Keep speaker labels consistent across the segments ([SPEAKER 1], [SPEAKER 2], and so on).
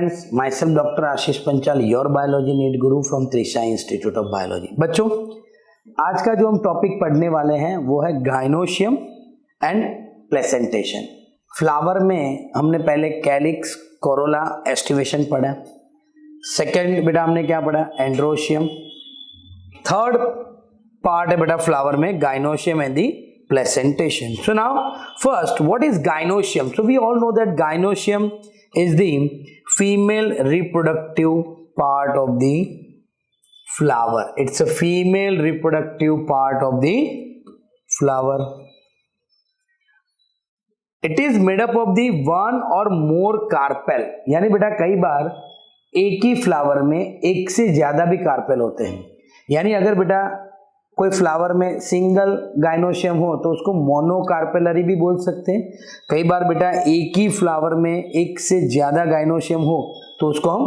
[SPEAKER 1] friends, myself Dr. Ashish Panchal, your biology NEET guru from Trisha Institute of Biology. बच्चों, आज का जो हम टॉपिक पढ़ने वाले हैं वो है गाइनोशियम एंड प्लेसेंटेशन. फ्लावर में हमने पहले कैलिक्स, कोरोला, एस्टिवेशन पढ़ा. सेकेंड बेटा हमने क्या पढ़ा? एंड्रोशियम. थर्ड पार्ट है बेटा फ्लावर में gynoecium and the placentation. So now first, what is gynoecium? So we all know that gynoecium is the female reproductive part of the flower. It's a female reproductive part of the flower. It is made up of the one or more carpel. यानी बेटा कई बार एक ही flower में एक से ज्यादा भी carpel होते हैं. यानी अगर बेटा कोई फ्लावर में सिंगल गाइनोशियम हो तो उसको मोनोकार्पेलरी भी बोल सकते हैं. कई बार बेटा एक ही फ्लावर में एक से ज्यादा गाइनोशियम हो तो उसको हम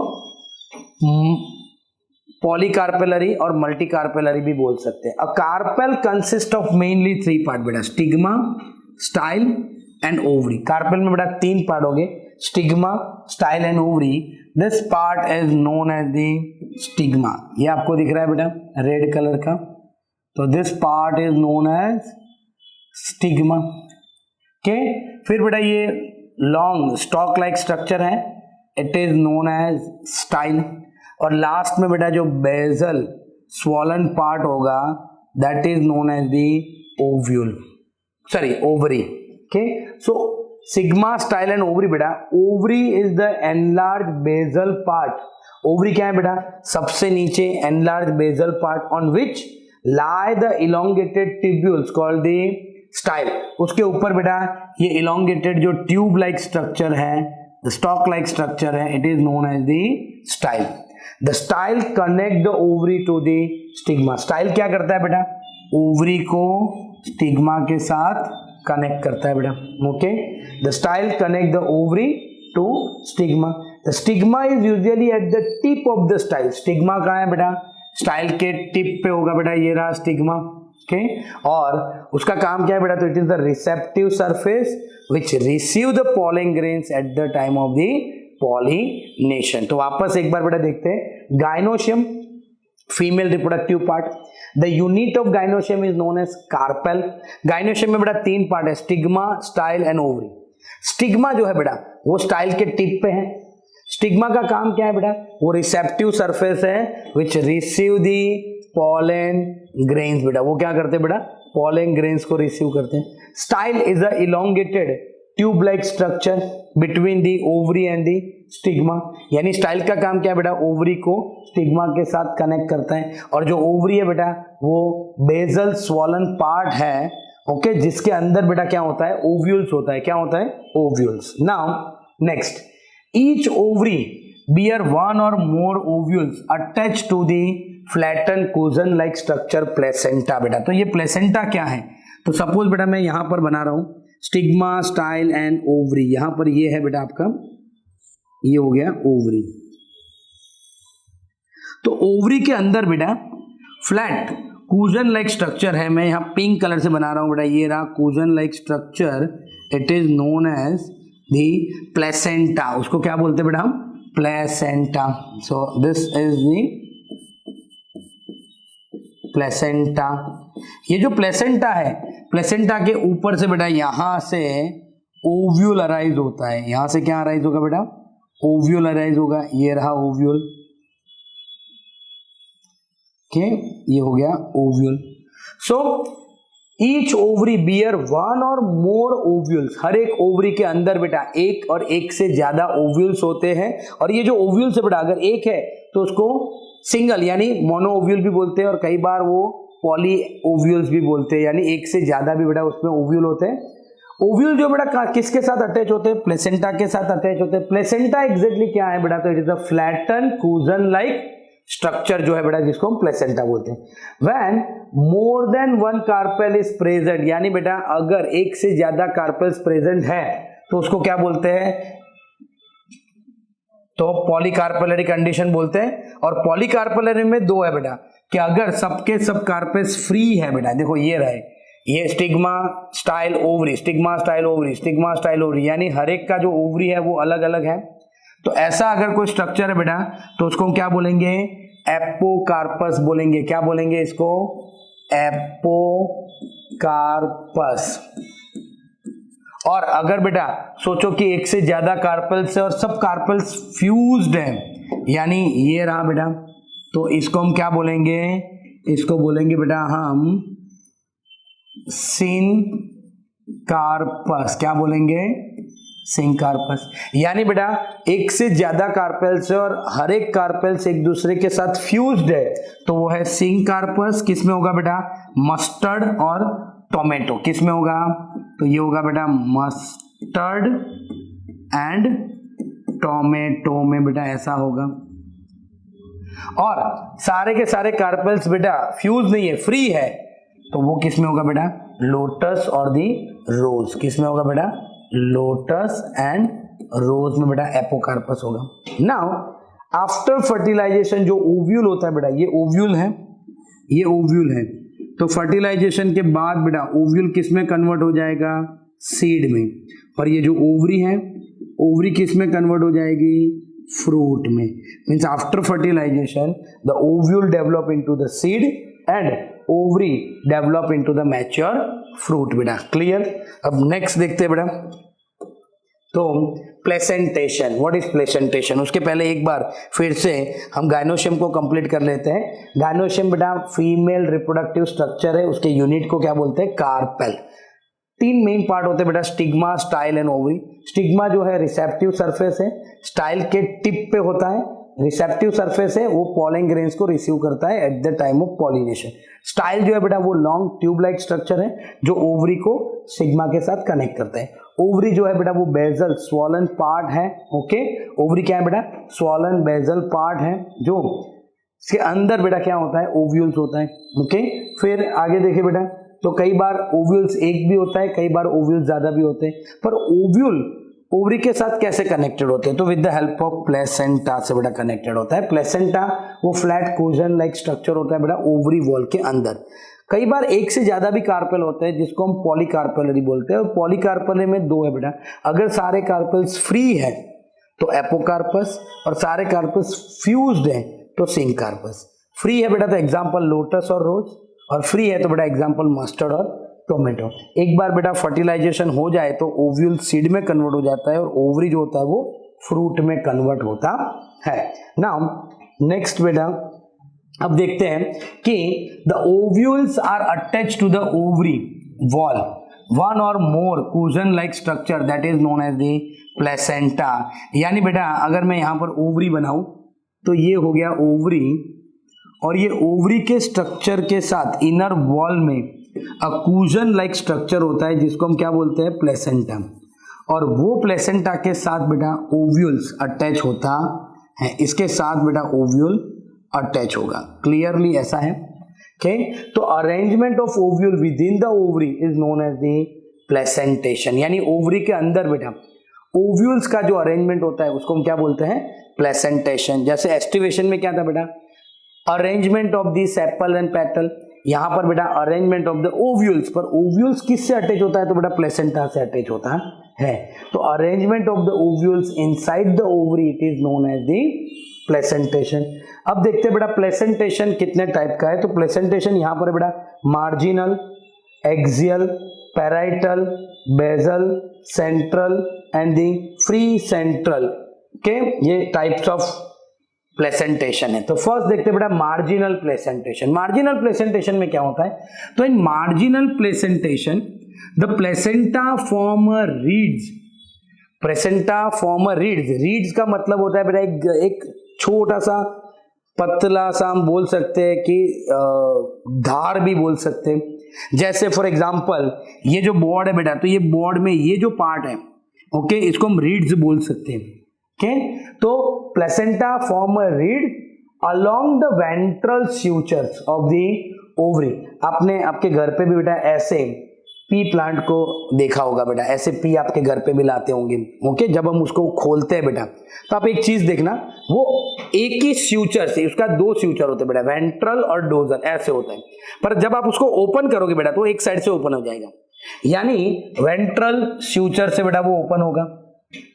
[SPEAKER 1] पॉलीकार्पेलरी और मल्टीकार्पेलरी भी बोल सकते हैं. A carpel consist of mainly 3 part बेटा, stigma, style and ovary. Carpel में बेटा 3 पार्ट हो गए, stigma, style and ovary. This part is known as the stigma. ये आपको दिख रहा है बेटा रेड कलर का, तो this part is known as stigma. Okay, फिर बेटा ये लॉन्ग स्टॉक लाइक स्ट्रक्चर है, it is known as style. और लास्ट में बेटा जो बेजल स्वॉलन पार्ट होगा that is known as the ovule, sorry ovary. Okay, so sigma, style and ovary बेटा. Ovary is the enlarge basal part. Ovary क्या है बेटा? सबसे नीचे enlarge basal part on which lie the elongated tubules called the style. उसके ऊपर बेटा ये elongated जो ट्यूब लाइक स्ट्रक्चर है, the stalk like structure है, it is known as the style. The style connect the ovary to the stigma. style क्या करता है बेटा? ओवरी को स्टिग्मा के साथ कनेक्ट करता है बेटा. Okay, the style connect the ovary to stigma. The stigma is usually at the tip of the style. stigma कहाँ है बेटा? स्टाइल के टिप पे होगा बेटा, ये रहा स्टिग्मा. ओके, और उसका काम क्या है बेटा? तो it is the receptive surface which receive the pollen grains at the time of the pollination. तो वापस एक बार बेटा देखते हैं. Gynoecium female reproductive part. The unit of gynoecium is known as carpel. Gynoecium में बेटा 3 पार्ट है, stigma, style and ovary. Stigma जो है बेटा वो स्टाइल के टिप पे है. स्टिग्मा का काम क्या है बेटा? वो रिसेप्टिव सरफेस है which receive the pollen grains. बेटा वो क्या करते हैं बेटा? पॉलन ग्रेन्स को रिसीव करते हैं. Style is a elongated tube like structure between the ovary and the stigma. यानी स्टाइल का काम क्या है बेटा? ओवरी को स्टिग्मा के साथ कनेक्ट करता है. और जो ओवरी है बेटा वो बेजल स्वॉलन पार्ट है. ओके, जिसके अंदर बेटा क्या होता है? ओव्यूल्स होता है. क्या होता है? Ovules. Now next, each ovary bear one or more ovules attached to the flattened cushion like structure placenta. बेटा तो ये प्लेसेंटा क्या है? तो सपोज बेटा मैं यहां पर बना रहा हूं स्टिग्मा, स्टाइल एंड ओवरी. यहां पर ये है बेटा आपका, ये हो गया ओवरी. तो ओवरी के अंदर बेटा फ्लैट कूजन लाइक स्ट्रक्चर है. मैं यहां पिंक कलर से बना रहा हूं बेटा, ये रहा cushion like structure. It is known as the placenta. उसको क्या बोलते हैं बेटा हम? Placenta. So this is the placenta. ये जो प्लेसेंटा है, प्लेसेंटा के ऊपर से बेटा यहां से ओव्यूल अराइज होता है. यहां से क्या अराइज होगा बेटा? ओव्यूल अराइज होगा. ये रहा ओव्यूल. ओके, ये हो गया ovule. So each ovary bear one और मोर ओव्यूल्स. हर एक ओवरी के अंदर बेटा एक और एक से ज्यादा ओव्यूल्स होते हैं. और ये जो ओव्यूल्स है बेटा अगर एक है तो उसको सिंगल यानी मोनो ओव्यूल भी बोलते हैं, और कई बार वो पॉली ओव्यूल्स भी बोलते हैं, यानी एक से ज्यादा भी बेटा उसमें ओव्यूल होते हैं. ओव्यूल जो बेटा किसके साथ अटैच होते हैं? प्लेसेंटा के साथ अटैच होते हैं. प्लेसेंटा एग्जैक्टली क्या है बेटा? तो it is a flatten cushion like structure जो है बेटा जिसको हम प्लेसेंटा बोलते हैं. When more than one carpel is present, यानी बेटा अगर एक से ज्यादा कार्पेल्स प्रेजेंट है तो उसको क्या बोलते हैं? तो पॉलीकार्पेलरी कंडीशन बोलते हैं. और पॉलीकार्पेलरी में 2 है बेटा, कि अगर सबके सब कार्पेल्स फ्री है बेटा, देखो ये रहे, ये stigma, style, ovary, stigma, style, ovary, stigma, style, ovary, यानी हर एक का जो ओवरी है वो अलग अलग है. तो ऐसा अगर कोई स्ट्रक्चर है बेटा तो उसको हम क्या बोलेंगे, एपोकार्पस बोलेंगे। क्या बोलेंगे इसको, एपोकार्पस। और अगर बेटा सोचो कि एक से ज्यादा कार्पल्स है और सब कार्पल्स फ्यूज्ड हैं, यानी ये रहा बेटा, तो इसको हम क्या बोलेंगे, इसको बोलेंगे बेटा हम सिनकार्पस। क्या बोलेंगे, सिनकार्पस। यानी बेटा एक से ज्यादा कार्पेल्स है और हर एक कार्पेल्स एक दूसरे के साथ फ्यूज्ड है, तो वो है सिनकार्पस। किस में होगा बेटा, मस्टर्ड और टोमेटो। किस में होगा, तो ये होगा बेटा मस्टर्ड एंड टोमेटो में बेटा ऐसा होगा। और सारे के सारे कार्पेल्स बेटा फ्यूज नहीं है, फ्री है, तो वो किस में होगा बेटा, लोटस और दी रोज। किस में होगा बेटा, लोटस एंड रोज में बेटा एपोकार्पस होगा। नाउ आफ्टर फर्टिलाइजेशन जो ओव्यूल होता है बेटा, ये ओव्यूल है, ये ओव्यूल है, तो फर्टिलाइजेशन के बाद बेटा ओव्यूल किस में कन्वर्ट हो जाएगा, सीड में। और ये जो ओवरी है, ओवरी किस में कन्वर्ट हो जाएगी, फ्रूट में। Means after fertilization the ovule develop into the seed and ovary develop into the mature fruit बेटा। क्लियर। अब नेक्स्ट देखते हैं बेटा, तो प्लेसेंटेशन। व्हाट इज प्लेसेंटेशन, उसके पहले एक बार फिर से हम गायनोशियम को कंप्लीट कर लेते हैं। गायनोशियम बेटा फीमेल रिप्रोडक्टिव स्ट्रक्चर है, उसके यूनिट को क्या बोलते हैं, कार्पेल। तीन मेन पार्ट होते हैं बेटा, stigma, style and ovary. Stigma जो है रिसेप्टिव सरफेस है, स्टाइल के टिप पे होता है, रिसेप्टिव सरफेस है, वो पॉलन ग्रेन्स को रिसीव करता है eight the time of pollination. Style जो है बेटा वो लॉन्ग ट्यूब लाइक स्ट्रक्चर है जो ओवरी को स्टिग्मा के साथ कनेक्ट करता है। ओवरी जो है बेटा वो बेजल स्वॉलन पार्ट है। ओके, ओवरी क्या है बेटा, स्वॉलन बेजल पार्ट है, जो इसके अंदर बेटा क्या होता है, ओव्यूल्स होता है। ओके, फिर आगे देखिए बेटा, तो कई बार ओव्यूल्स एक भी होता है, कई बार ओव्यूल्स ज्यादा भी होते हैं, पर ओव्यूल ओवरी के साथ कैसे कनेक्टेड होते हैं, तो with the help of placenta से बेटा कनेक्टेड होता है। प्लेसेंटा वो फ्लैट कोजन लाइक स्ट्रक्चर होता है बेटा ओवरी वॉल के अंदर। कई बार एक से ज्यादा भी कार्पेल होते हैं जिसको हम पॉलीकार्पेलरी बोलते हैं, और पॉलीकार्पेलरी में दो है बेटा, अगर सारे कार्पेल्स फ्री है तो एपोकार्पस, और सारे कार्पेल्स फ्यूज्ड है तो सिनकार्पस। फ्री है बेटा तो एग्जाम्पल लोटस और रोज, और फ्री है तो बेटा एग्जाम्पल मस्टर्ड और टोमेटो। एक बार बेटा फर्टिलाइजेशन हो जाए तो ओव्यूल सीड में कन्वर्ट हो जाता है और ओवरी जो होता है वो फ्रूट में कन्वर्ट होता है। नाउ नेक्स्ट बेटा अब देखते हैं कि the ovules are attached to the ovary wall one और more cushion like structure that is known as the placenta. यानी बेटा अगर मैं यहां पर ओवरी बनाऊं तो ये हो गया ओवरी, और ये ओवरी के स्ट्रक्चर के साथ इनर वॉल में अकूजन लाइक स्ट्रक्चर होता है जिसको हम क्या बोलते हैं, प्लेसेंटा। और वो प्लेसेंटा के साथ बेटा ओव्यूल्स अटैच होता है, इसके साथ बेटा ओव्यूल अटैच होगा। क्लियरली ऐसा है। ओके, तो arrangement of ovule within the ovary is known as the placentation. यानी ओवरी के अंदर बेटा ओव्यूल्स का जो अरेंजमेंट होता है उसको हम क्या बोलते हैं, प्लेसेंटेशन। जैसे एस्टिवेशन में क्या था बेटा, arrangement of the sepal and petal, यहां पर बेटा अरेंजमेंट ऑफ द ओव्यूल्स, पर ओव्यूल्स किससे अटैच होता है, तो बेटा प्लेसेंटा से अटैच होता है। तो arrangement of the ovules inside the ovary it is known as the placentation. अब देखते हैं बेटा प्लेसेंटेशन कितने टाइप का है। तो प्लेसेंटेशन यहां पर बेटा marginal, axile, parietal, basal, central and the free central के ये टाइप्स ऑफ प्लेसेंटेशन है। तो फर्स्ट देखते हैं बेटा मार्जिनल प्लेसेंटेशन। मार्जिनल प्लेसेंटेशन में क्या होता है, तो इन marginal placentation the placenta form reads, placenta form reads. Reads का मतलब होता है बेटा एक छोटा सा पतला सा, हम बोल सकते हैं कि धार भी बोल सकते हैं। जैसे फॉर एग्जांपल ये जो बोर्ड है बेटा, तो ये बोर्ड में ये जो पार्ट है, ओके, इसको हम रीड्स बोल सकते हैं। ओके, तो placenta form a ridge along the ventral sutures of the ovary. आपने आपके घर पे भी बेटा ऐसे पी प्लांट को देखा होगा बेटा, ऐसे पी आपके घर पे भी लाते होंगे। ओके, जब हम उसको खोलते हैं बेटा तो आप एक चीज देखना, वो एक ही स्यूचर से, उसका दो स्यूचर होते हैं बेटा, वेंट्रल और डोजल ऐसे होता है, पर जब आप उसको ओपन करोगे बेटा तो एक साइड से ओपन हो जाएगा। यानी वेंट्रल स्यूचर से बेटा वो ओपन होगा,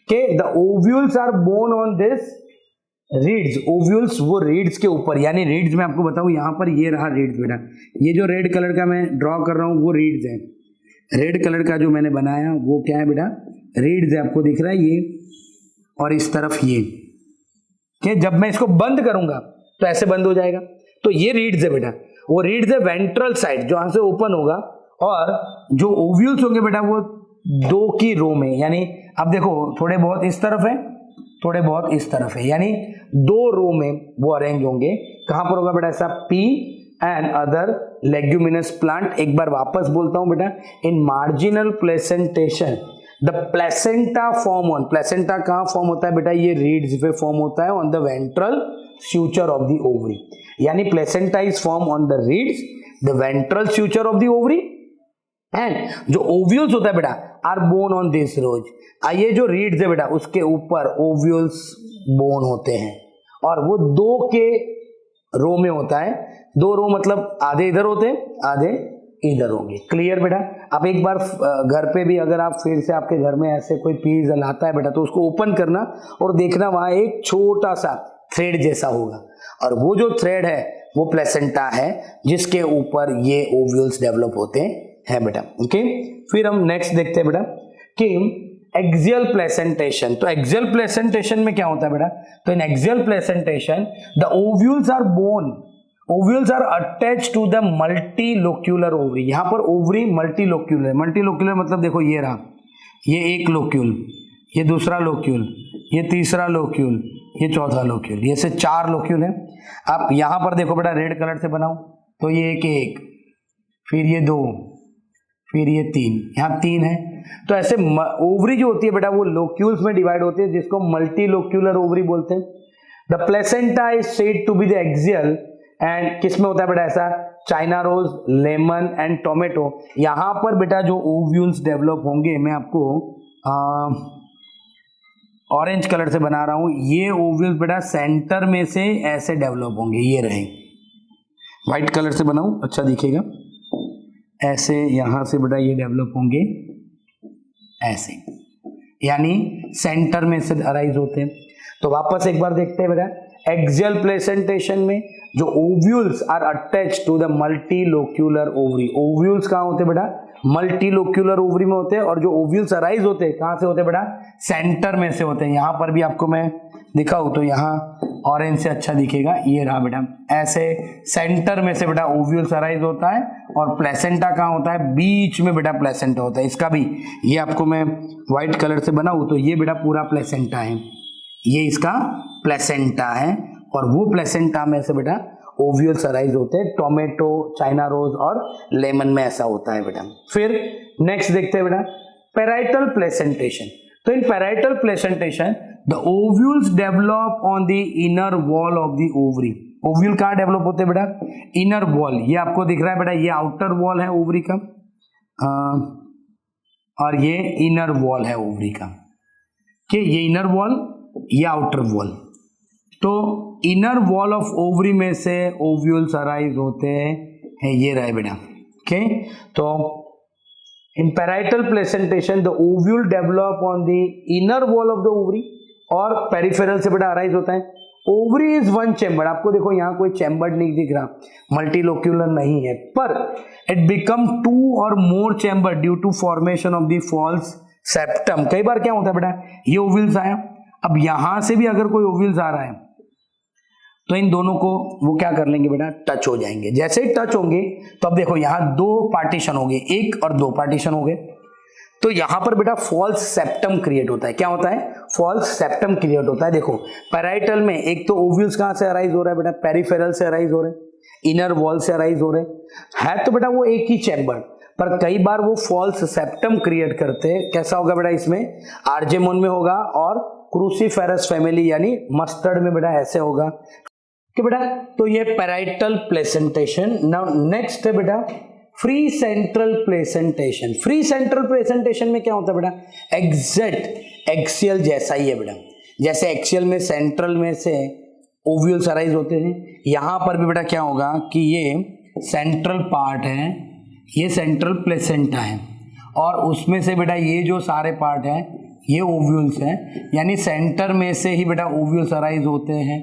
[SPEAKER 1] के the ovules are borne on this reeds, ovules वो रीड्स के ऊपर, यानी रीड्स में आपको बताऊं यहाँ पर ये रहा रीड्स बेटा, ये जो रेड कलर का मैं ड्रॉ कर रहा हूँ वो रीड्स है, रेड कलर का जो मैंने बनाया वो क्या है बेटा, रीड्स है, आपको दिख रहा है ये, और इस तरफ ये, कि जब मैं इसको बंद करूंगा तो ऐसे बंद हो जाएगा, तो ये रीड्स है बेटा, वो रीड्स है वेंट्रल साइड जो यहां से ओपन होगा, और जो ओव्यूल्स होंगे बेटा वो दो की रो में, यानी अब देखो थोड़े बहुत इस तरफ है, थोड़े बहुत इस तरफ है, यानी दो रो में वो अरेंज होंगे। कहां पर होगा बेटा ऐसा, pea and other leguminous plant. एक बार वापस बोलता हूं बेटा, in marginal placentation the placenta form on, placenta कहां फॉर्म होता है बेटा, ये रीड्स पे फॉर्म होता है on the ventral suture of the ovary, यानी placenta is form on the ridges, the ventral suture of the ovary, and जो ओव्यूल्स होता है बेटा are borne on this rows, ये जो रीड्स है बेटा उसके ऊपर ओव्यूल्स बोर्न होते हैं, और वो दो के रो में होता है, दो रो मतलब आधे इधर होते हैं आधे इधर होंगे। क्लियर बेटा। अब एक बार घर पे भी अगर आप फिर से आपके घर में ऐसे कोई पीस लाता है बेटा तो उसको ओपन करना और देखना वहां एक छोटा सा थ्रेड जैसा होगा, और वो जो थ्रेड है वो प्लेसेंटा है जिसके ऊपर ये ओव्यूल्स डेवलप होते हैं बेटा। ओके, फिर हम नेक्स्ट देखते हैं बेटा कि एक्सियल प्लेसेंटेशन। तो एक्सियल प्लेसेंटेशन में क्या होता है बेटा, तो in axial placentation the ovules are borne, ovules are attached to the multilocular ovary. यहां पर ओवरी मल्टीलोक्यूलर, मल्टीलोक्यूलर मतलब देखो ये रहा, ये एक लोक्यूल, ये दूसरा लोक्यूल, ये तीसरा लोक्यूल, ये चौथा लोक्यूल, ये से चार लोक्यूल है। अब यहां पर देखो बेटा रेड कलर से बनाऊं तो ये एक, फिर ये दो, फिर ये तीन, यहाँ तीन है। तो ऐसे ओवरी जो होती है बेटा वो लोक्यूल्स में डिवाइड होती है जिसको मल्टीलोक्यूलर ओवरी बोलते हैं। The placenta is said to be the axile, and किस में होता है बेटा ऐसा, China rose, lemon and tomato. यहां पर बेटा जो ओव्यूल्स डेवलप होंगे, मैं आपको ऑरेंज कलर से बना रहा हूं, ये ओव्यूल्स बेटा सेंटर में से ऐसे डेवलप होंगे, ये रहे। व्हाइट कलर से बनाऊं अच्छा दिखेगा, ऐसे यहां से बेटा ये डेवलप होंगे ऐसे, यानी सेंटर में से अराइज होते हैं। तो वापस एक बार देखते हैं बेटा, एक्सियल प्लेसेंटेशन में जो ovules are attached to the multilocular ovary, ovules कहां होते हैं बेटा, मल्टीलोक्यूलर ओवरी में होते हैं, और जो ओव्यूल्स अराइज होते हैं कहां से होते हैं बेटा, सेंटर में से होते हैं। यहां पर भी आपको मैं दिखाऊं तो यहाँ ऑरेंज से अच्छा दिखेगा, ये रहा बेटा, ऐसे सेंटर में से बेटा ओव्यूल्स अराइज होता है, और प्लेसेंटा कहाँ होता है, बीच में बेटा प्लेसेंटा होता है। इसका भी ये आपको मैं व्हाइट कलर से बनाऊं तो ये बेटा पूरा प्लेसेंटा है, ये इसका प्लेसेंटा है, और वो प्लेसेंटा में से बेटा ओव्यूल्स अराइज होते हैं। टोमेटो, चाइना रोज और लेमन में ऐसा होता है बेटा। फिर नेक्स्ट देखते हैं बेटा पैराइटल प्लेसेंटेशन। तो in parietal placentation the ovules develop on the inner wall of the ovary. Ovule कहाँ डेवलप होते हैं बेटा, इनर वॉल, ये आपको दिख रहा है बेटा, ये आउटर वॉल है ओवरी का, और ये इनर वॉल है ओवरी का, कि ये इनर वॉल, ये आउटर वॉल। तो इनर वॉल ऑफ ओवरी में से ओव्यूल्स अराइज होते हैं, ये रहे बेटा। ओके, तो in parietal placentation the ovule develop on the inner wall of the ovary, और पेरिफेरल से बेटा अराइज होता है। ओवरी इज वन चैम्बर, आपको देखो यहाँ कोई चैम्बर नहीं दिख रहा, मल्टीलोक्यूलर नहीं है, पर इट बिकम टू और more chamber due to formation of the false septum. कई बार क्या होता है बेटा, ये ओव्यूल्स आया, अब यहां से भी अगर कोई ओव्यूल्स आ रहा है तो इन दोनों को वो क्या कर लेंगे बेटा, टच हो जाएंगे। जैसे ही टच होंगे तो अब देखो यहाँ दो पार्टीशन हो गए, एक और दो पार्टीशन हो गए, तो यहां पर बेटा फॉल्स सेप्टम क्रिएट होता है। क्या होता है, फॉल्स सेप्टम क्रिएट होता है। देखो पैराइटल में एक तो ओव्यूल्स कहां से अराइज हो रहा है बेटा, पेरिफेरल से अराइज हो रहे हैं, इनर वॉल से अराइज हो रहे हैं, तो बेटा वो एक ही चैम्बर, पर कई बार वो फॉल्स सेप्टम क्रिएट करते हैं। कैसा होगा बेटा, इसमें आर्जेमोन में होगा, और क्रूसीफेरस फैमिली यानी मस्टर्ड में बेटा ऐसे होगा कि बेटा, तो ये पैराइटल प्लेसेंटेशन। नाउ नेक्स्ट है बेटा free central placentation. Free central placentation में क्या होता है बेटा, एग्जैक्ट एक्सियल जैसा ही है बेटा, जैसे एक्सियल में सेंट्रल में से ओव्यूल्स अराइज होते हैं, यहां पर भी बेटा क्या होगा कि ये सेंट्रल पार्ट है, ये सेंट्रल प्लेसेंटा है, और उसमें से बेटा ये जो सारे पार्ट हैं ये ओव्यूल्स हैं, यानी सेंटर में से ही बेटा ओव्यूल्स अराइज होते हैं,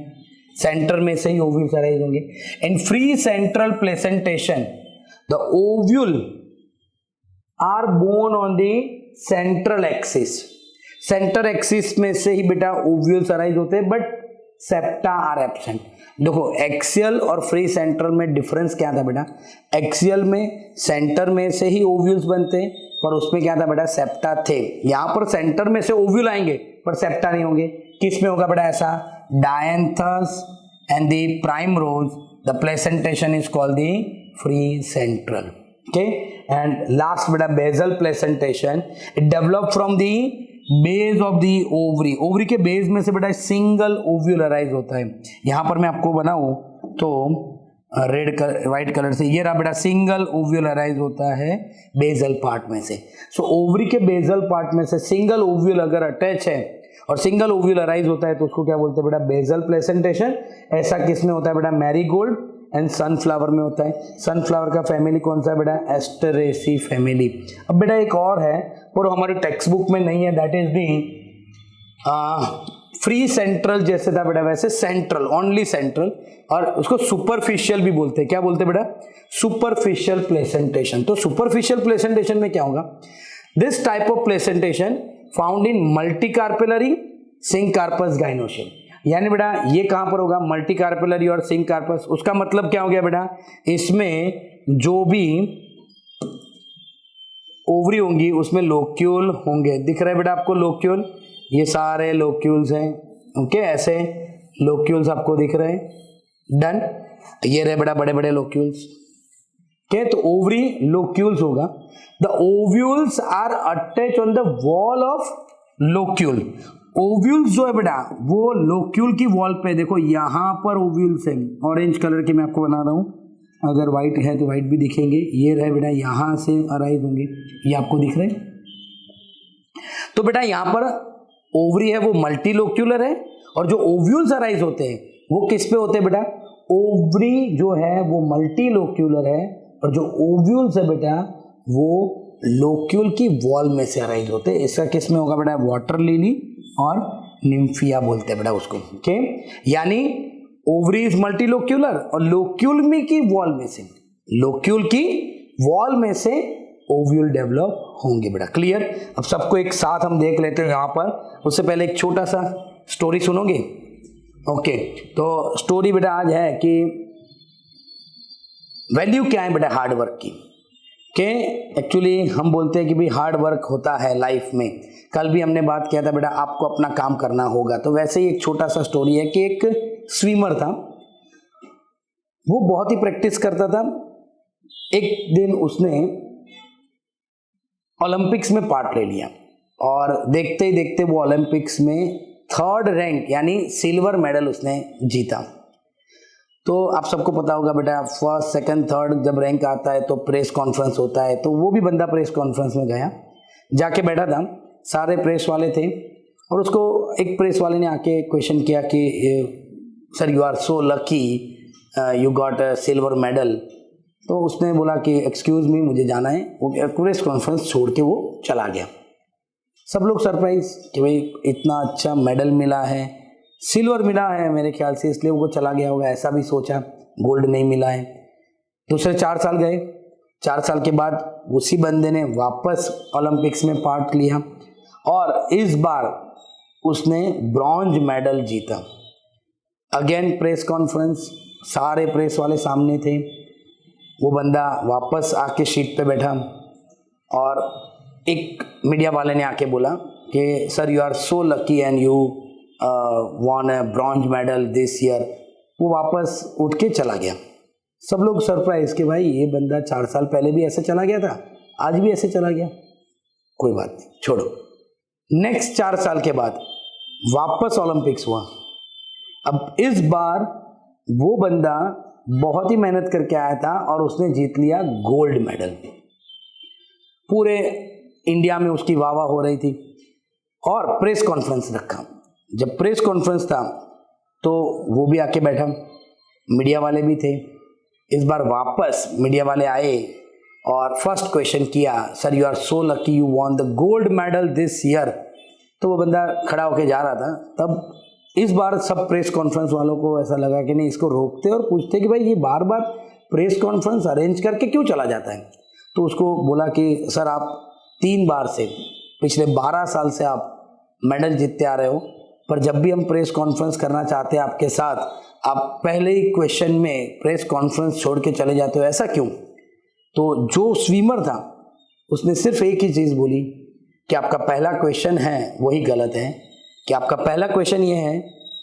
[SPEAKER 1] सेंटर में से ही ओव्यूल्स अराइज होंगे। In free central placentation the ovule are borne on the central axis, centre axis में से ही बेटा ओव्यूल्स अराइज होते हैं, बट सेप्टा आर एब्सेंट। देखो एक्सियल और फ्री सेंट्रल में डिफरेंस क्या था बेटा, एक्सियल में सेंटर में से ही ओव्यूल्स बनते हैं, पर उसमें क्या था बेटा, सेप्टा थे। यहां पर सेंटर में से ओव्यूल आएंगे पर सेप्टा नहीं होंगे। किस में होगा बेटा ऐसा, dianthus and the primrose the placentation is called the free central. Okay, and last बेटा basal placentation, it develop from the base of the ovary, ovary के बेस में से बेटा सिंगल ओव्यूल अराइज होता है। यहां पर मैं आपको बनाऊं तो रेड कलर व्हाइट कलर से, ये रहा बेटा सिंगल ओव्यूल अराइज होता है बेसल पार्ट में से। सो ओवरी के बेसल पार्ट में से सिंगल ओव्यूल अगर अटैच है और सिंगल ओव्यूल अराइज होता है तो उसको क्या बोलते हैं बेटा, बेसल प्लेसेंटेशन। ऐसा किस में होता है बेटा, मैरीगोल्ड एंड सनफ्लावर में होता है। सनफ्लावर का फैमिली कौन सा है बेटा, एस्टरेसी फैमिली। अब बेटा एक और है पर हमारी टेक्स्ट बुक में नहीं है, that is the free central जैसे था बेटा वैसे सेंट्रल, ओनली सेंट्रल, और उसको सुपरफिशियल भी बोलते हैं। क्या बोलते हैं बेटा, सुपरफिशियल प्लेसेंटेशन। तो सुपरफिशियल प्लेसेंटेशन में क्या होगा, this type of placentation found in multicarpellary syncarpous gynoecium. यानी बेटा ये कहां पर होगा, मल्टीकार्पेलरी और सिंकार्पस। उसका मतलब क्या हो गया बेटा, इसमें जो भी ओवरी होंगी उसमें लोक्यूल होंगे। दिख रहा है बेटा आपको लोक्यूल, ये सारे लोक्यूल्स हैं। ओके, ऐसे लोक्यूल्स आपको दिख रहे हैं। डन, ये रहे बेटा बड़े बड़े लोक्यूल्स। ओके, तो ओवरी लोक्यूल्स होगा। The ovules are attach on the wall of locule. Ovules जो है बेटा वो लोक्यूल की वॉल पे, देखो यहां पर ओव्यूल्स है, ऑरेंज कलर के मैं आपको बना रहा हूं, अगर व्हाइट है तो व्हाइट भी दिखेंगे। ये रहे बेटा यहां से अराइज होंगे, ये आपको दिख रहे हैं। तो बेटा यहां पर ओवरी है वो मल्टी लोक्यूलर है, और जो ओव्यूल्स अराइज होते हैं वो किस पे होते हैं बेटा, ओवरी जो है वो मल्टी लोक्यूलर है, और जो ओव्यूल्स है बेटा वो लोक्यूल की वॉल में से अराइज होते हैं। इसका किस में होगा बेटा, वाटर लिली और निम्फिया बोलते हैं बेटा उसको। ओके, यानी ओवरी इज मल्टी लोक्यूलर और लोक्यूल में की वॉल में से, लोक्यूल की वॉल में से ओव्यूल डेवलप होंगे बेटा। क्लियर। अब सबको एक साथ हम देख लेते हैं यहां पर। उससे पहले एक छोटा सा स्टोरी सुनोगे। ओके, तो स्टोरी बेटा आज है कि वैल्यू क्या है बेटा हार्ड वर्क की। के एक्चुअली हम बोलते हैं कि भाई हार्ड वर्क होता है लाइफ में। कल भी हमने बात किया था बेटा आपको अपना काम करना होगा, तो वैसे ही एक छोटा सा स्टोरी है कि एक स्विमर था, वो बहुत ही प्रैक्टिस करता था। एक दिन उसने ओलंपिक्स में पार्ट ले लिया और देखते ही देखते वो ओलंपिक्स में 3rd रैंक यानी सिल्वर मेडल उसने जीता। तो आप सबको पता होगा बेटा 1st, 2nd, 3rd जब रैंक आता है तो प्रेस कॉन्फ्रेंस होता है। तो वो भी बंदा प्रेस कॉन्फ्रेंस में गया, जाके बैठा था, सारे प्रेस वाले थे, और उसको एक प्रेस वाले ने आके क्वेश्चन किया कि sir you are so lucky you got a silver medal. तो उसने बोला कि एक्सक्यूज़ मी मुझे जाना है, वो प्रेस कॉन्फ्रेंस छोड़ के वो चला गया। सब लोग सरप्राइज कि भाई इतना अच्छा मेडल मिला है, सिल्वर मिला है मेरे ख्याल से, इसलिए वो चला गया होगा, ऐसा भी सोचा, गोल्ड नहीं मिला है। दूसरे 4 साल गए, 4 साल के बाद उसी बंदे ने वापस ओलंपिक्स में पार्ट लिया और इस बार उसने ब्रॉन्ज मेडल जीता। अगेन प्रेस कॉन्फ्रेंस, सारे प्रेस वाले सामने थे। वो बंदा वापस आके सीट पे बैठा और एक मीडिया वाले ने आके बोला कि sir you are so lucky and you won a bronze medal this year. वो वापस उठ के चला गया। सब लोग सरप्राइज कि भाई ये बंदा 4 साल पहले भी ऐसे चला गया था, आज भी ऐसे चला गया। कोई बात नहीं, छोड़ो। नेक्स्ट 4 साल के बाद वापस ओलंपिक्स हुआ। अब इस बार वो बंदा बहुत ही मेहनत करके आया था और उसने जीत लिया गोल्ड मेडल। पूरे इंडिया में उसकी वाह वाह हो रही थी और प्रेस कॉन्फ्रेंस रखा। जब प्रेस कॉन्फ्रेंस था तो वो भी आके बैठा, मीडिया वाले भी थे। इस बार वापस मीडिया वाले आए और फर्स्ट क्वेश्चन किया, sir you are so lucky you won the gold medal this year. तो वो बंदा खड़ा होके जा रहा था। तब इस बार सब प्रेस कॉन्फ्रेंस वालों को ऐसा लगा कि नहीं, इसको रोकते और पूछते कि भाई ये बार बार प्रेस कॉन्फ्रेंस अरेंज करके क्यों चला जाता है। तो उसको बोला कि सर आप 3 बार से पिछले 12 साल से आप मेडल जीतते आ रहे हो, पर जब भी हम प्रेस कॉन्फ्रेंस करना चाहते हैं आपके साथ, आप पहले ही क्वेश्चन में प्रेस कॉन्फ्रेंस छोड़ के चले जाते हो, ऐसा क्यों। तो जो स्विमर था उसने सिर्फ एक ही चीज़ बोली कि आपका पहला क्वेश्चन है वही गलत है, कि आपका पहला क्वेश्चन ये है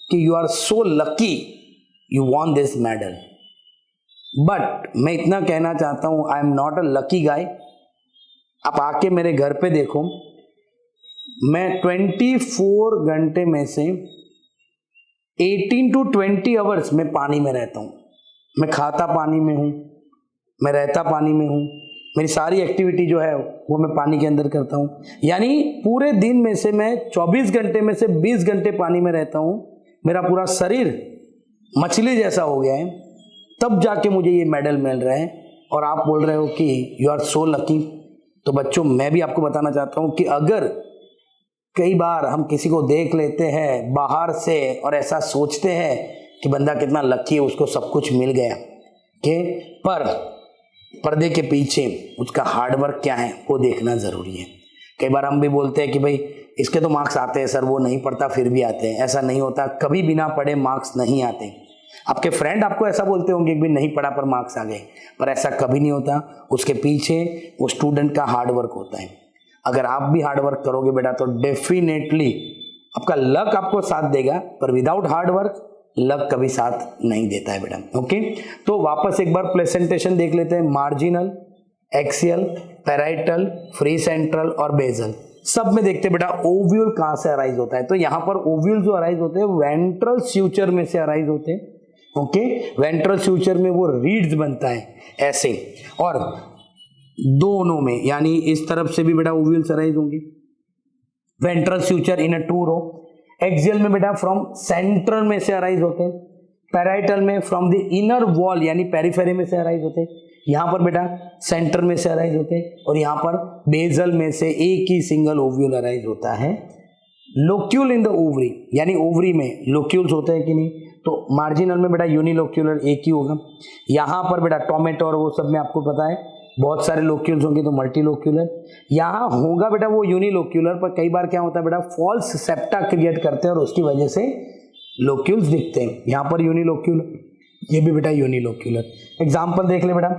[SPEAKER 1] कि you are so lucky you won this medal. But मैं इतना कहना चाहता हूँ, I am not a lucky guy. आप आके मेरे घर पे देखो, मैं 24 घंटे में से 18 to 20 आवर्स में पानी में रहता हूँ। मैं खाता पानी में हूँ, मैं रहता पानी में हूँ, मेरी सारी एक्टिविटी जो है वो मैं पानी के अंदर करता हूँ। यानी पूरे दिन में से मैं 24 घंटे में से 20 घंटे पानी में रहता हूँ। मेरा पूरा शरीर मछली जैसा हो गया है, तब जाके मुझे ये मेडल मिल रहा है और आप बोल रहे हो कि यू आर सो लकी। तो बच्चों, मैं भी आपको बताना चाहता हूँ कि अगर कई बार हम किसी को देख लेते हैं बाहर से और ऐसा सोचते हैं कि बंदा कितना लकी है, उसको सब कुछ मिल गया, कि पर पर्दे के पीछे उसका हार्डवर्क क्या है वो देखना ज़रूरी है। कई बार हम भी बोलते हैं कि भाई इसके तो मार्क्स आते हैं सर, वो नहीं पढ़ता फिर भी आते हैं। ऐसा नहीं होता, कभी बिना पढ़े मार्क्स नहीं आते। आपके फ्रेंड आपको ऐसा बोलते होंगे कि भाई नहीं पढ़ा पर मार्क्स आ गए, पर ऐसा कभी नहीं होता। उसके पीछे वो स्टूडेंट का हार्डवर्क होता है। अगर आप भी हार्डवर्क करोगे बेटा तो डेफिनेटली आपका लक आपको साथ देगा, पर विदाउट हार्डवर्क लक कभी साथ नहीं देता है बेटा। ओके, तो वापस एक बार प्रेजेंटेशन देख लेते हैं। Marginal, axile, parietal, free central और बेजल, सब में देखते हैं बेटा ओव्यूल कहाँ से अराइज होता है। तो यहाँ पर ओव्यूल जो अराइज होते हैं वेंट्रल स्यूचर में से अराइज होते हैं। ओके, वेंट्रल स्यूचर में वो रीड्स बनता है ऐसे, और दोनों में यानी इस तरफ से भी बेटा ओव्यूल्स अराइज होंगे। Ventral suture in a true row. Axial में बेटा फ्रॉम सेंट्रल में से अराइज होते हैं। पैराइटल में फ्रॉम द इनर वॉल यानी पेरिफेरी में से अराइज होते हैं। यहाँ पर बेटा सेंटर में से अराइज होते हैं, और यहाँ पर बेजल में से एक ही सिंगल ओव्यूल अराइज होता है। लोक्यूल इन द ओवरी, यानी ओवरी में लोक्यूल्स होते हैं कि नहीं, तो मार्जिनल में बेटा यूनिलोक्यूलर एक ही होगा। यहाँ पर बेटा टोमेटो और वो सब में आपको पता है बहुत सारे लोक्यूल्स होंगे, तो मल्टीलोक्यूलर। यहाँ होगा बेटा वो यूनिलोक्यूलर, पर कई बार क्या होता है बेटा फॉल्स सेप्टा क्रिएट करते हैं और उसकी वजह से लोक्यूल्स दिखते हैं। यहाँ पर यूनिलोक्यूलर, ये भी बेटा यूनिलोक्यूलर। एग्जाम्पल देख ले बेटा,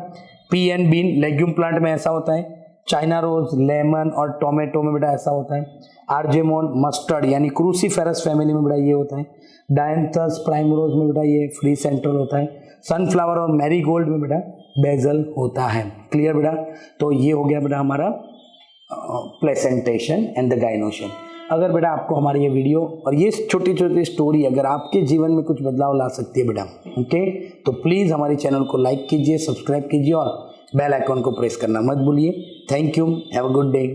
[SPEAKER 1] pea and bean legume plant में ऐसा होता है। चाइना रोज, लेमन और टोमेटो में बेटा ऐसा होता है। आर्जेमोन, मस्टर्ड यानी क्रूसीफेरस फैमिली में बेटा ये होता है। डायंथस प्राइमरोज में बेटा ये फ्री सेंट्रल होता है। सनफ्लावर और मैरीगोल्ड में बेटा बेजल होता है। क्लियर बेटा, तो ये हो गया बेटा हमारा प्लेसेंटेशन एंड द गाइनोशियम। अगर बेटा आपको हमारी ये वीडियो और ये छोटी छोटी स्टोरी अगर आपके जीवन में कुछ बदलाव ला सकती है बेटा, ओके, तो प्लीज़ हमारे चैनल को लाइक कीजिए, सब्सक्राइब कीजिए और बेल आइकॉन को प्रेस करना मत भूलिए। Thank you, have a good day.